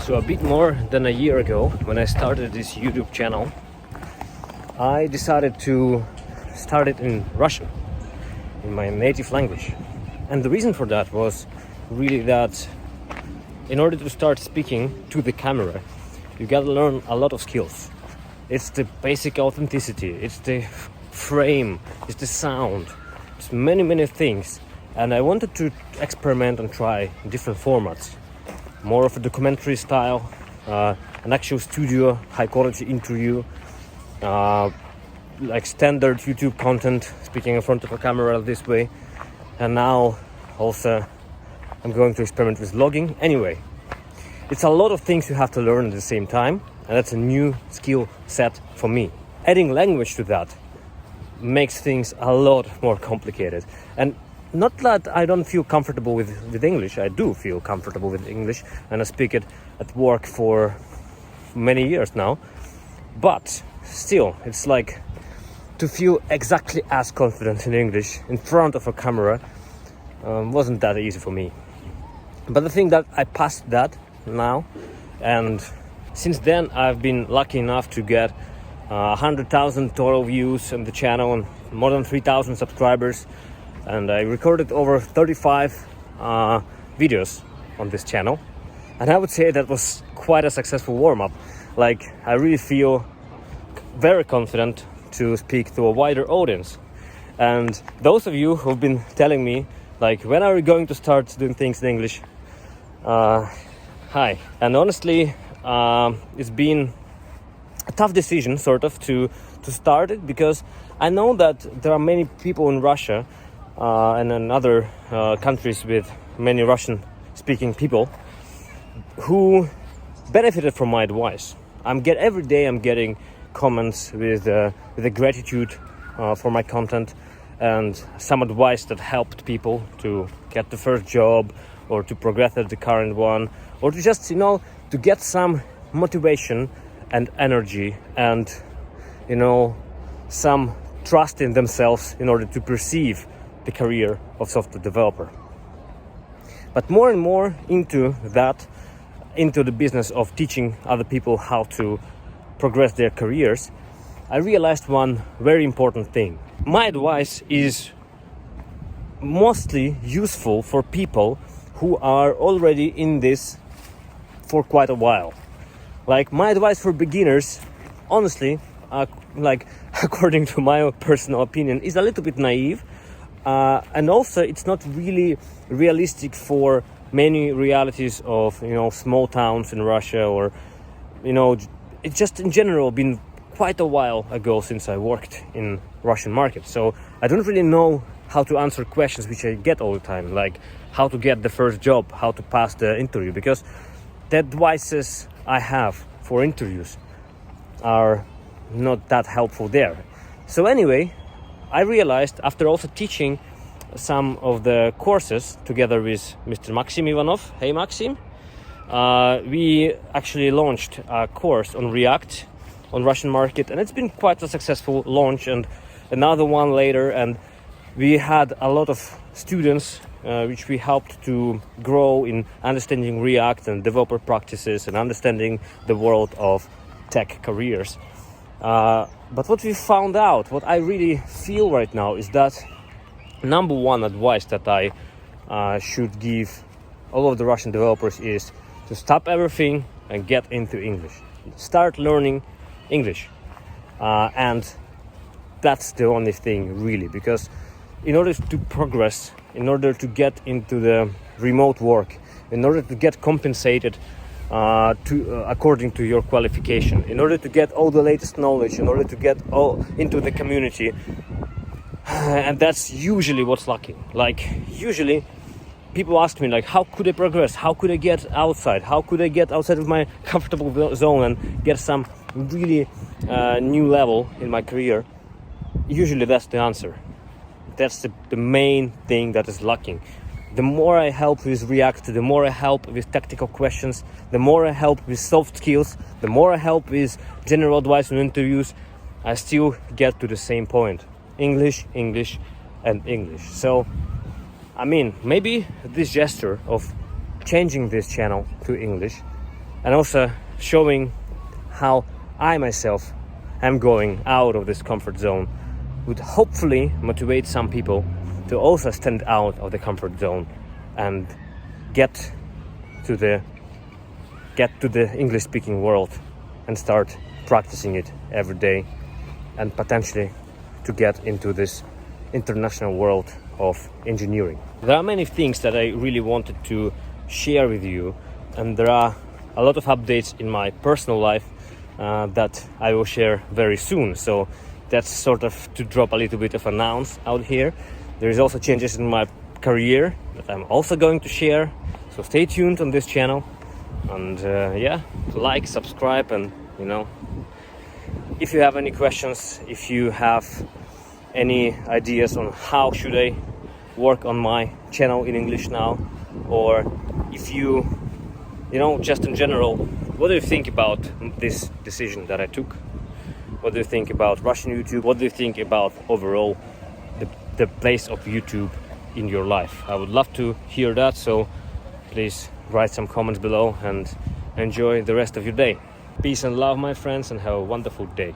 So a bit more than a year ago, when I started this YouTube channel, I decided to start it in Russian, in my native language. And the reason for that was really that in order to start speaking to the camera, you gotta learn a lot of skills. It's the basic authenticity, it's the frame, it's the sound, it's many things. And I wanted to experiment and try different formats. More of a documentary style, an actual studio, high quality interview, like standard YouTube content, speaking in front of a camera this way. And now also I'm going to experiment with vlogging. Anyway, it's a lot of things you have to learn at the same time, and that's a new skill set for me. Adding language to that makes things a lot more complicated. And not that I don't feel comfortable with English. I do feel comfortable with English, and I speak it at work for many years now. But still, it's like to feel exactly as confident in English in front of a camera wasn't that easy for me. But the thing that I passed that now, and since then I've been lucky enough to get 100,000 total views on the channel and more than 3,000 subscribers. And I recorded over 35 videos on this channel, and I would say that was quite a successful warm-up. Like, I really feel very confident to speak to a wider audience. And those of you who've been telling me, like, when are we going to start doing things in English? Hi. And honestly, it's been a tough decision, sort of, to start it, because I know that there are many people in Russia and in other countries with many Russian-speaking people who benefited from my advice. Every day I'm getting comments with a gratitude for my content and some advice that helped people to get the first job or to progress at the current one, or to just, to get some motivation and energy and, some trust in themselves in order to perceive the career of software developer. But more and more into the business of teaching other people how to progress their careers, I realized one very important thing. My advice is mostly useful for people who are already in this for quite a while. Like, my advice for beginners, honestly, according to my personal opinion, is a little bit naive. And also it's not really realistic for many realities of small towns in Russia, or it's just in general been quite a while ago since I worked in Russian market, so I don't really know how to answer questions which I get all the time, like how to get the first job, how to pass the interview, because the advices I have for interviews are not that helpful there. So anyway, I realized, after also teaching some of the courses together with Mr. Maxim Ivanov, hey Maxim, we actually launched a course on React on Russian market, and it's been quite a successful launch, and another one later, and we had a lot of students which we helped to grow in understanding React and developer practices and understanding the world of tech careers. But what we found out, what I really feel right now, is that number one advice that I should give all of the Russian developers is to stop everything and get into English. Start learning English. And that's the only thing, really, because in order to progress, in order to get into the remote work, in order to get compensated according to your qualification, in order to get all the latest knowledge, in order to get all into the community, and that's usually what's lacking. Like, usually people ask me, like, how could I progress? How could I get outside? How could I get outside of my comfortable zone and get some really new level in my career? Usually that's the answer. That's the main thing that is lacking. The more I help with React, the more I help with tactical questions, the more I help with soft skills, the more I help with general advice in interviews, I still get to the same point. English, English, and English. So, maybe this gesture of changing this channel to English and also showing how I myself am going out of this comfort zone would hopefully motivate some people to also stand out of the comfort zone and get to the English speaking world and start practicing it every day, and potentially to get into this international world of engineering. There are many things that I really wanted to share with you, and there are a lot of updates in my personal life that I will share very soon. So that's sort of to drop a little bit of announce out here. There is also changes in my career that I'm also going to share. So stay tuned on this channel, and like, subscribe, and if you have any questions, if you have any ideas on how should I work on my channel in English now, or if you just in general, what do you think about this decision that I took? What do you think about Russian YouTube? What do you think about overall the place of YouTube in your life? I would love to hear that, so please write some comments below and enjoy the rest of your day. Peace and love, my friends, and have a wonderful day.